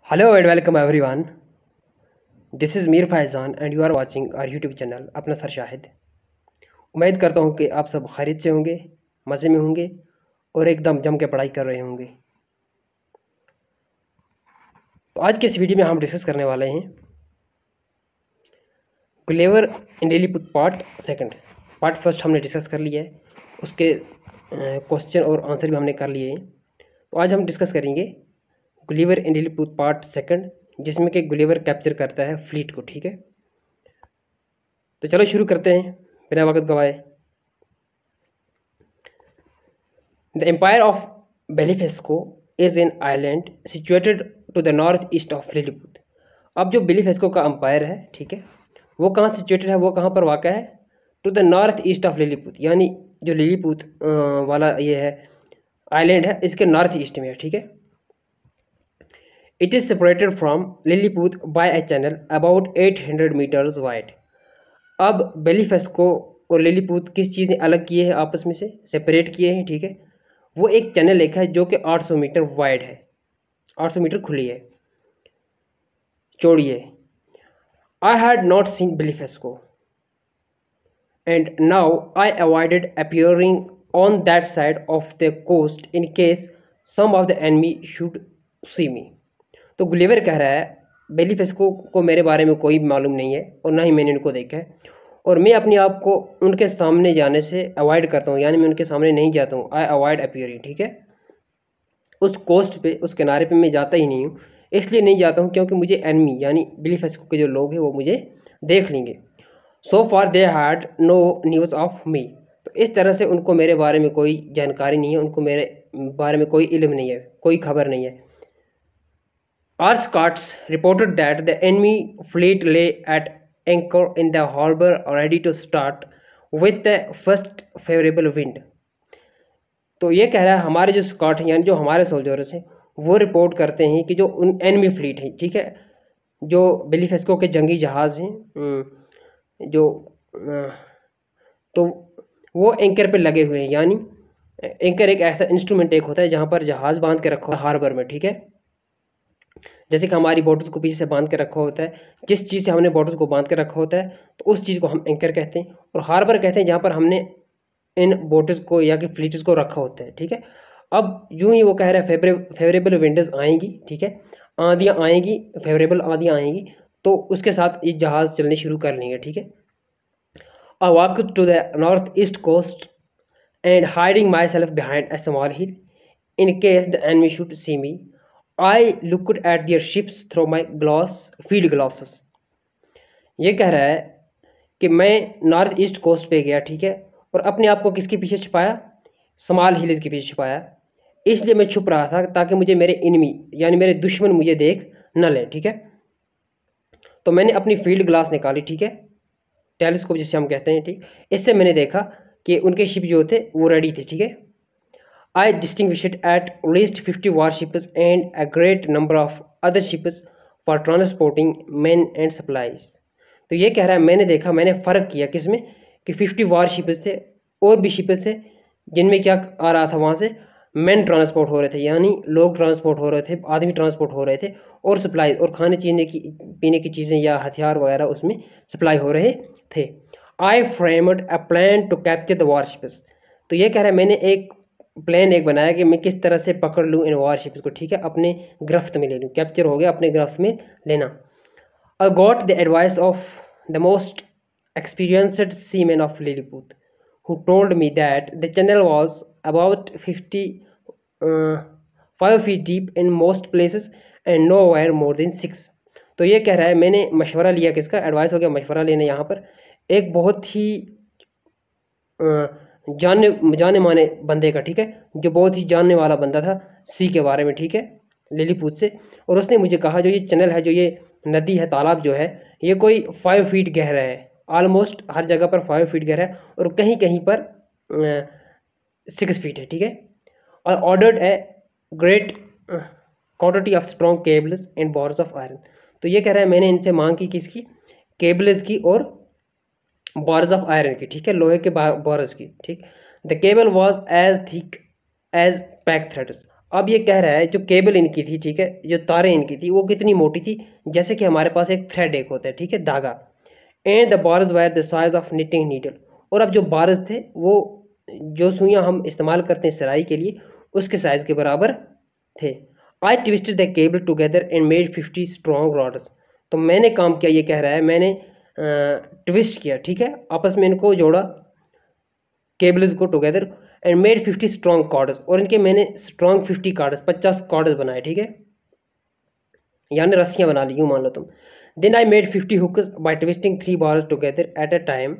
Hello and welcome everyone. This is Mir Faizan and you are watching our YouTube channel अपना sir Shahid. उम्मीद करता हूँ कि आप सब खैरियत से होंगे, मज़े में होंगे और एकदम जम के पढ़ाई कर रहे होंगे। तो आज के इस वीडियो में हम डिस्कस करने वाले हैं Gulliver in Lilliput part second. Part first हमने डिस्कस कर लिया है, उसके क्वेश्चन और आंसर भी हमने कर लिए हैं। तो आज हम डिस्कस करेंगे Gulliver in Lilliput part second, जिसमें कि गुलिवर कैप्चर करता है फ्लीट को। ठीक है, तो चलो शुरू करते हैं बिना वक्त गवाए। The empire of Blefuscu is an island situated to the north east of Lilliput. अब जो बेलिफेस्को का एम्पायर है, ठीक है, वो कहाँ सिचुएटेड है, वो कहाँ पर वाक़ा है? To the north east of Lilliput, यानी जो लिलीपुट वाला ये है आइलैंड है, इसके नॉर्थ ईस्ट में है। ठीक है, it is separated from Lilliput by a channel about 800 metres wide. अब बेलिफेस्को और लिलीपुट किस चीज़ ने अलग किए हैं, आपस में से सेपरेट किए हैं। ठीक है, वो एक चैनल लेक है जो कि 800 मीटर वाइड है, 800 मीटर खुली है, चौड़ी है। I had not seen Blefuscu and now I avoided appearing on that side of the coast in case some of the enemy should see me. तो गुलिवर कह रहा है बेलिफेस्को को मेरे बारे में कोई मालूम नहीं है और ना ही मैंने उनको देखा है, और मैं अपने आप को उनके सामने जाने से अवॉइड करता हूँ, यानी मैं उनके सामने नहीं जाता हूँ। I avoid appearing. ठीक है, उस कोस्ट पे, उस किनारे पे मैं जाता ही नहीं हूँ। इसलिए नहीं जाता हूँ क्योंकि मुझे एनिमी यानी बेलिफेस्को के जो लोग हैं वो मुझे देख लेंगे। So far they had no news of me. तो इस तरह से उनको मेरे बारे में कोई जानकारी नहीं है, उनको मेरे बारे में कोई इल्म नहीं है, कोई खबर नहीं है। Our Scots reported that the enemy fleet lay at anchor in the harbor ready to start with the first favorable wind। तो ये कह रहा है हमारे जो स्कॉट हैं, यानी जो हमारे सोल्जर्स हैं, वो रिपोर्ट करते हैं कि जो उन एनिमी फ्लीट है, ठीक है, जो बेलिफेस्को के जंगी जहाज़ हैं, जो तो वो एंकर पे लगे हुए हैं। यानी एंकर एक ऐसा इंस्ट्रूमेंट एक होता है जहाँ पर जहाज़ बांध के रखा हार्बर में। ठीक है, जैसे कि हमारी बोट्स को पीछे से बांध के रखा होता है, जिस चीज़ से हमने बोट्स को बांध के रखा होता है तो उस चीज़ को हम एंकर कहते हैं, और हार्बर कहते हैं जहाँ पर हमने इन बोट्स को या कि फ्लीट्स को रखा होता है। ठीक है, अब यूं ही वो कह रहा है फेवरेबल विंडोज आएंगी, ठीक है, आंधियाँ आएंगी, फेवरेबल आंधियाँ आएंगी, तो उसके साथ ये जहाज़ चलने शुरू कर लेंगे। ठीक है, I walk to the north east coast and hiding myself behind a small hill in case the enemy should see me. I looked at their ships through my field glasses। ये कह रहा है कि मैं north east coast पे गया, ठीक है, और अपने आप को किसके पीछे छुपाया? स्मॉल हिल्स के पीछे छुपाया। इसलिए मैं छुप रहा था ताकि मुझे मेरे एनिमी यानी मेरे दुश्मन मुझे देख न लें। ठीक है, तो मैंने अपनी फील्ड ग्लास निकाली, ठीक है, टेलीस्कोप जिसे हम कहते हैं। ठीक, इससे मैंने देखा कि उनके शिप जो थे वो रेडी थे। ठीक है, I distinguished at least 50 warships and a great number of other ships for transporting men and supplies। तो ये कह रहा है मैंने देखा, मैंने फ़र्क किया किसमें कि 50 वारशिप्स थे और भी शिप्स थे जिनमें क्या आ रहा था, वहाँ से मैन ट्रांसपोर्ट हो रहे थे, यानी लोग ट्रांसपोर्ट हो रहे थे, आदमी ट्रांसपोर्ट हो रहे थे, और सप्लाई और खाने पीने की चीज़ें या हथियार वगैरह उसमें सप्लाई हो रहे थे। I framed a plan to capture the warships. तो ये कह रहा है मैंने एक प्लान बनाया कि मैं किस तरह से पकड़ लूँ इन वारशिप्स को। ठीक है, अपने गिरफ्त में ले लूँ, कैप्चर हो गया, अपने गिरफ्त में लेना। I got the advice of the most experienced seaman of Lilliput who told me that the channel was about 55 feet deep in most places and no wire more than 6। तो ये कह रहा है मैंने मशवरा लिया, किसका एडवाइस हो गया, मशवरा लेने यहाँ पर एक बहुत ही जाने माने बंदे का। ठीक है, जो बहुत ही जानने वाला बंदा था सी के बारे में, ठीक है, लिलीपुट से, और उसने मुझे कहा जो ये चैनल है, जो ये नदी है, तालाब जो है, ये कोई 5 फीट गहरा है, ऑलमोस्ट हर जगह पर 5 फीट गहरा है, और कहीं कहीं पर 6 फीट है। ठीक है, और ordered a great quantity of strong cables and bars of iron. तो ये कह रहा है मैंने इनसे मांग की, किसकी? केबल्स की और बार्स ऑफ आयरन की। ठीक है, लोहे के बार्स की। ठीक, the cable was as thick as pack threads. अब ये कह रहा है जो केबल इनकी थी, ठीक है, जो तारें इनकी थी वो कितनी मोटी थी, जैसे कि हमारे पास एक थ्रेड एक होता है, ठीक है, धागा। And the bars wire the size of knitting needle, और अब जो बार्स थे वो जो सुइयां हम इस्तेमाल करते हैं सिलाई के लिए उसके साइज के बराबर थे। I twisted the cable together and made 50 strong rods, तो मैंने काम किया, ये कह रहा है मैंने ट्विस्ट किया, ठीक है, आपस में इनको जोड़ा केबल्स को together and made 50 strong cords, और इनके मैंने स्ट्रॉन्ग 50 कॉर्ड्स 50 कॉर्ड्स बनाए, ठीक है, यानी रस्सियां बना ली यूँ मान लो तुम। Then I made 50 hooks by twisting 3 bars together at a time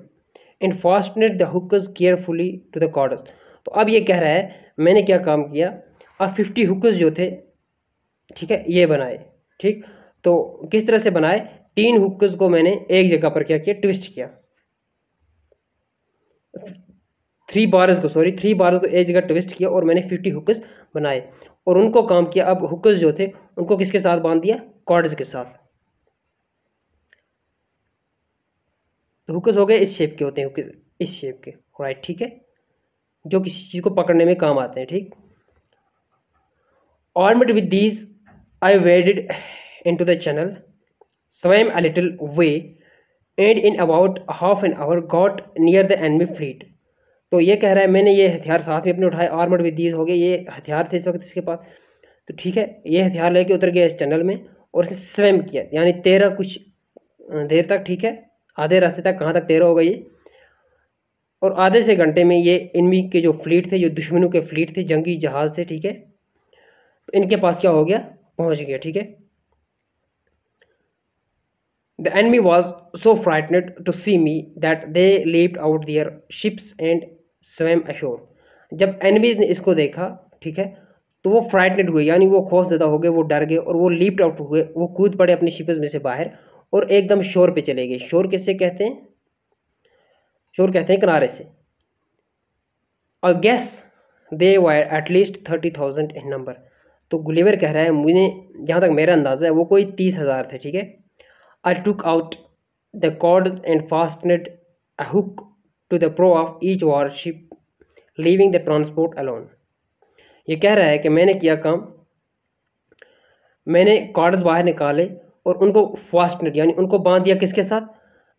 and fastened the hooks carefully to the cords. तो अब ये कह रहा है मैंने क्या काम किया, अब 50 हुक्स जो थे, ठीक है, ये बनाए, ठीक, तो किस तरह से बनाए, 3 हुक्स को मैंने एक जगह पर क्या किया, ट्विस्ट किया, 3 बार्स को एक जगह ट्विस्ट किया और मैंने 50 हुक्स बनाए और उनको काम किया। अब हुक्स जो थे उनको किसके साथ बांध दिया, कॉर्ड्स के साथ। तो हुक्स हो गए इस शेप के होते हैं, हुक्स इस शेप के, राइट, ठीक है, जो किसी चीज़ को पकड़ने में काम आते हैं, ठीक। Armed with these I वेडेड into the channel, swam a little way and in about half an hour got near the enemy fleet। तो ये कह रहा है मैंने ये हथियार साथ में अपने उठाए, आर्मड विद दीज हो गए, ये हथियार थे इस वक्त इसके पास, तो ठीक है, ये हथियार लेके उतर गया इस टनल में और इसे स्वयं किया, यानी 13 कुछ देर तक, ठीक है, आधे रास्ते तक, कहाँ तक 13 हो गई, और आधे से घंटे में ये इनमी के जो फ्लीट थे, जो दुश्मनों के फ्लीट थे, जंगी जहाज थे, ठीक है, तो इनके पास क्या हो गया, पहुंच गया, ठीक है। The enemy was so frightened to see me that they leaped out their ships and swam ashore। जब enemies ने इसको देखा, ठीक है, तो वो फ्राइटनेड हुए, यानी वो खौफजदा हो गए, वो डर गए और वो लीप्ड आउट हुए, वो कूद पड़े अपनी शिप्स में से बाहर और एकदम शोर पे चले गए। शोर किससे कहते हैं, शोर कहते हैं किनारे से। और guess they were at least 30,000 in number. तो गुलिवर कह रहा है मुझे जहाँ तक मेरा अंदाज़ा है वो कोई 30,000 थे, ठीक है। I took out the cords and fastened a hook to the prow of each warship, leaving the transport alone। ये कह रहा है कि मैंने किया काम, मैंने कॉर्ड्स बाहर निकाले और उनको फास्टनेड यानी उनको बांध दिया किसके साथ,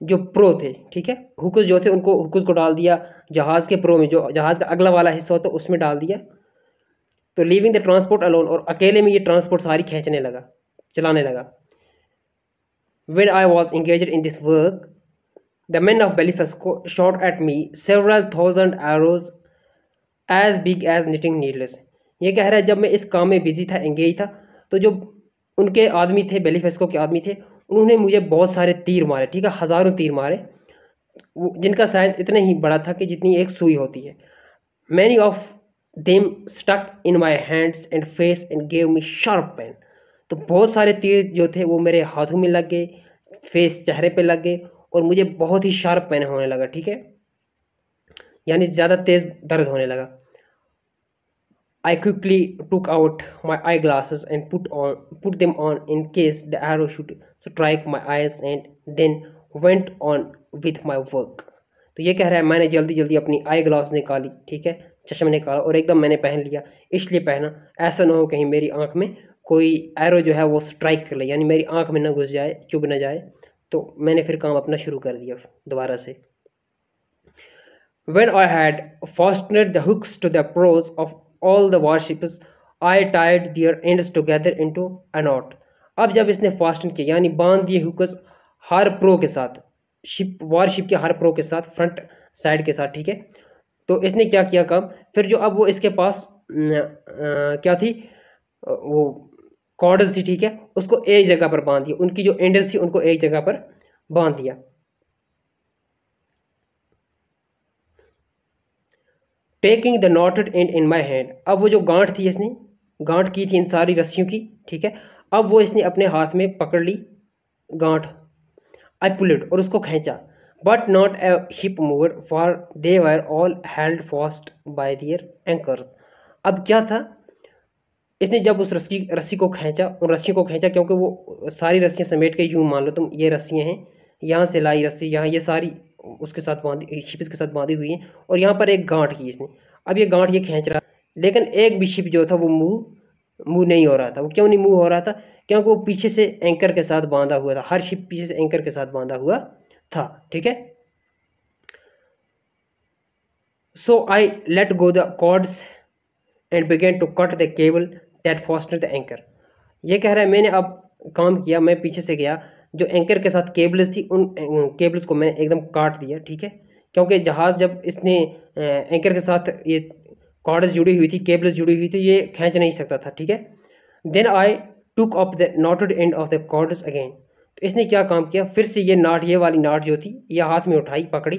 जो प्रो थे, ठीक है, हुक्स जो थे उनको हुक्स को डाल दिया जहाज़ के प्रो में, जो जहाज़ का अगला वाला हिस्सा होता है उसमें डाल दिया। तो लीविंग द ट्रांसपोर्ट अलोन, और अकेले में ये ट्रांसपोर्ट सारी खींचने लगा, चलाने लगा। When I was engaged in this work, the men of Belfast shot at me several thousand arrows as big as knitting needles। ये कह रहा है जब मैं इस काम में बिजी था, एंगेज था, तो जो उनके आदमी थे, बेलिफेस्को के आदमी थे, उन्होंने मुझे बहुत सारे तीर मारे, ठीक है, हज़ारों तीर मारे, जिनका साइज इतना ही बड़ा था कि जितनी एक सुई होती है। Many of them stuck in my hands and face and gave me sharp pain। तो बहुत सारे तीर जो थे वो मेरे हाथों में लग गए, फेस चेहरे पे लग गए और मुझे बहुत ही शार्प पेन होने लगा, ठीक है, यानी ज़्यादा तेज़ दर्द होने लगा। I quickly took out my eyeglasses and put them on in case the arrow should strike my eyes and then went on with my work। तो ये कह रहा है मैंने जल्दी जल्दी अपनी आई ग्लास निकाली, ठीक है, चश्मा निकाला और एकदम मैंने पहन लिया, इसलिए पहना ऐसा ना हो कहीं मेरी आंख में कोई एरो जो है वो स्ट्राइक कर ले, यानी मेरी आंख में ना घुस जाए, चुभ ना जाए। तो मैंने फिर काम अपना शुरू कर दिया दोबारा से। When I had fastened the hooks to the prows of all the warships, I tied their ends together into a knot। अब जब इसने फास्टन किया यानी बांध दिए हुक्स हर प्रो के साथ, शिप वारशिप के हर प्रो के साथ, फ्रंट साइड के साथ, ठीक है, तो इसने क्या किया काम, फिर जो अब वो इसके पास क्या थी, वो कॉर्ड्स थी, ठीक है, उसको एक जगह पर बांध दिया, उनकी जो एंडर्स थी उनको एक जगह पर बांध दिया। Taking the knotted and in my hand, अब वो जो गांठ थी, इसने गांठ की थी इन सारी रस्सियों की, ठीक है, अब वो इसने अपने हाथ में पकड़ ली गांठ। आई पुल्ड, और उसको खींचा, but not a ship mover for they were all held fast by their anchors. अब क्या था, इसने जब उस रस्सी को खींचा, उन रस्सियों को खींचा, क्योंकि वो सारी रस्सियाँ समेट के यूँ मान लो तुम, ये रस्सियाँ हैं, यहाँ से लाई रस्सी, यहाँ ये सारी उसके साथ बांधी, शिप के साथ बांधी हुई हैं, और यहाँ पर एक गांठ की इसने। अब ये गांठ ये खींच रहा, लेकिन एक भी शिप जो था वो मूव मूव नहीं हो रहा था। वो क्यों नहीं मूव हो रहा था? क्योंकि वो पीछे से एंकर के साथ बांधा हुआ था, हर शिप पीछे से एंकर के साथ बांधा हुआ था, ठीक है। So I let go the cords and began to cut the cable that fastened the anchor. ये कह रहा है मैंने अब काम किया, मैं पीछे से गया, जो एंकर के साथ केबल्स थी उन केबल्स को मैंने एकदम काट दिया, ठीक है। क्योंकि जहाज़ जब इसने एंकर के साथ ये कॉर्ड्स जुड़ी हुई थी, केबल्स जुड़ी हुई थी, ये खींच नहीं सकता था, ठीक है। Then I took up the knotted end of the cords again. तो इसने क्या काम किया, फिर से ये नाट, ये वाली नाट जो थी, ये हाथ में उठाई, पकड़ी,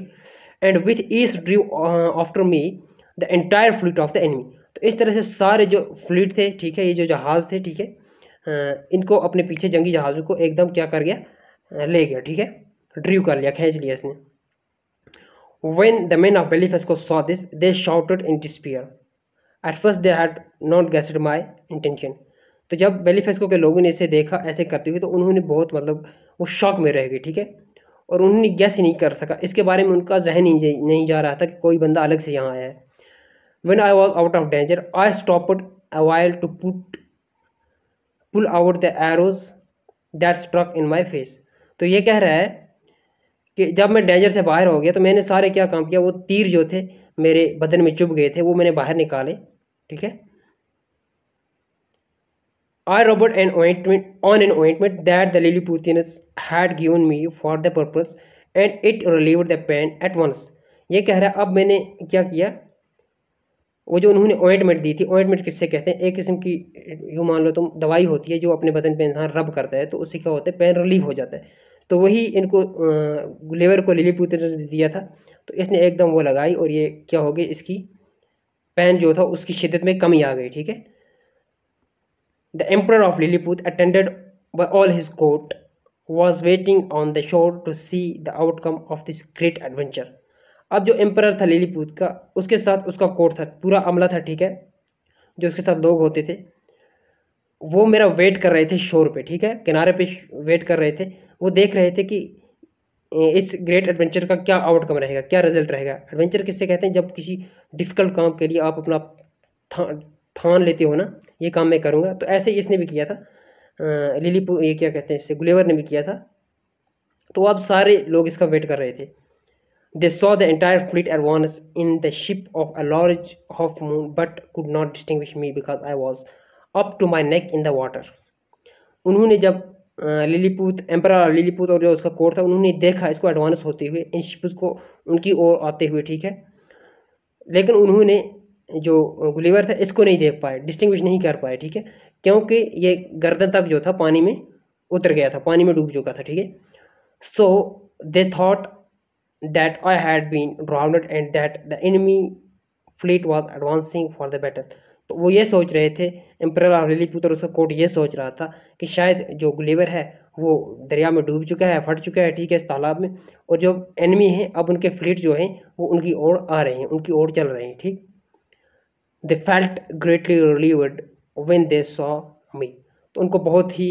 and with east Drew after me the entire fleet of the enemy. तो इस तरह से सारे जो फ्लीट थे, ठीक है, ये जो जहाज़ थे, ठीक है, इनको अपने पीछे जंगी जहाज़ों को एकदम क्या कर गया, ले गया, ठीक है, ड्रीव कर लिया, खींच लिया इसने। When the men of Beliphesco saw this, they shouted in despair. At first they had not guessed my intention. तो जब बेलीफेस्को के लोगों ने इसे देखा ऐसे करते हुए, तो उन्होंने बहुत मतलब वो शॉक में रह गए, ठीक है, और उन्होंने गैस ही नहीं कर सका, इसके बारे में उनका जहन ही नहीं जा रहा था कि कोई बंदा अलग से यहाँ आया है। When I was out of danger, I stopped a while to pull out the arrows that struck in my face. तो ये कह रहा है कि जब मैं डेंजर से बाहर हो गया तो मैंने सारे क्या काम किया, वो तीर जो थे मेरे बदन में चुभ गए थे वो मैंने बाहर निकाले, ठीक है। I rubbed an ointment that the Lilliputians had given me for the purpose and it relieved the pain at once. ये कह रहा है अब मैंने क्या किया, वो जो उन्होंने ऑइंटमेंट दी थी, ऑइंटमेंट किससे कहते हैं, एक किस्म की यूँ मान लो तुम दवाई होती है जो अपने बदन पे इंसान रब करता है तो उससे क्या होता है, पेन रिलीव हो जाता है। तो वही इनको गुलिवर को लिलीपुत्र ने दिया था, तो इसने एकदम वो लगाई और ये क्या हो गई, इसकी पेन जो था उसकी शिद्दत में कमी आ गई, ठीक है। The emperor of Lilliput attended by all his court was waiting on the shore to see the outcome of this great adventure. अब जो एम्परर था लिलीपुत का, उसके साथ उसका कोर्ट था, पूरा अमला था, ठीक है, जो उसके साथ लोग होते थे, वो मेरा वेट कर रहे थे शोर पे, ठीक है, किनारे पे वेट कर रहे थे। वो देख रहे थे कि इस ग्रेट एडवेंचर का क्या आउटकम रहेगा, क्या रिजल्ट रहेगा। एडवेंचर किससे कहते हैं, जब किसी डिफ़िकल्ट काम के लिए आप अपना ठान लेते हो ना, ये काम मैं करूँगा, तो ऐसे ही इसने भी किया था, ये क्या कहते हैं, इससे गुलेवर ने भी किया था। तो अब सारे लोग इसका वेट कर रहे थे। They saw the entire fleet at once in the ship of a large half moon, but could not distinguish me because I was up to my neck in the water. उन्होंने जब लिलीपुत, emperor लिलीपुत और जो उसका court था, उन्होंने देखा इसको advance होते हुए, इन शिप्स को उनकी ओर आते हुए, ठीक है, लेकिन उन्होंने जो गुलिवर था इसको नहीं देख पाए, डिस्टिंग्विश नहीं कर पाए, ठीक है, क्योंकि ये गर्दन तक जो था पानी में उतर गया था, पानी में डूब चुका था, ठीक है। So they thought that I had been drowned and that the enemy fleet was advancing for the battle. तो वो ये सोच रहे थे, एम्परर ऑफ लिलीपुत और उसका कोर्ट ये सोच रहा था कि शायद जो गुलिवर है वो दरिया में डूब चुका है, फट चुका है, ठीक है, इस तालाब में, और जो एनिमी हैं अब उनके फ्लीट जो हैं वो उनकी ओर आ रहे हैं, उनकी ओर चल रहे हैं, ठीक। They felt greatly relieved when they saw me. तो उनको बहुत ही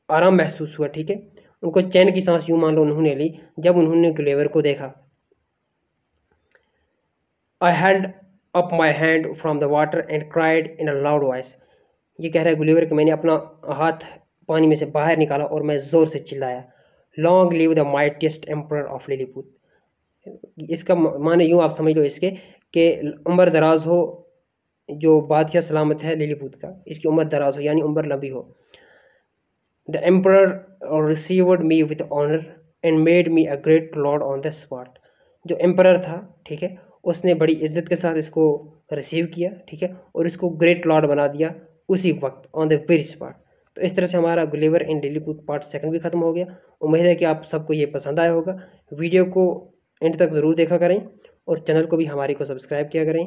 आराम महसूस हुआ, ठीक है, उनको चैन की सांस यूँ मान लो उन्होंने ली जब उन्होंने गुलेवर को देखा। I held up my hand from the water and cried in a loud voice. ये कह रहा है गुलेवर कि मैंने अपना हाथ पानी में से बाहर निकाला और मैं ज़ोर से चिल्लाया, long live the mightiest emperor of Lilliput. इसका माने यूँ आप समझ लो इसके कि उम्र दराज हो, जो बादशाह सलामत है लिलीपुत का, इसकी उम्र दराज हो, यानी उम्र लंबी हो। The emperor received me with honor and made me a great lord on the spot. जो एम्परर था, ठीक है, उसने बड़ी इज्जत के साथ इसको रिसीव किया, ठीक है, और इसको ग्रेट लॉर्ड बना दिया उसी वक्त, ऑन द वेरी स्पॉट। तो इस तरह से हमारा गुलिवर इन लिलीपुत पार्ट 2 भी ख़त्म हो गया। उम्मीद है कि आप सबको ये पसंद आया होगा। वीडियो को एंड तक ज़रूर देखा करें और चैनल को भी हमारी को सब्सक्राइब किया करें।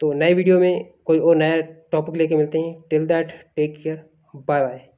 तो नए वीडियो में कोई और नया टॉपिक लेके मिलते हैं। Till that take care, bye bye.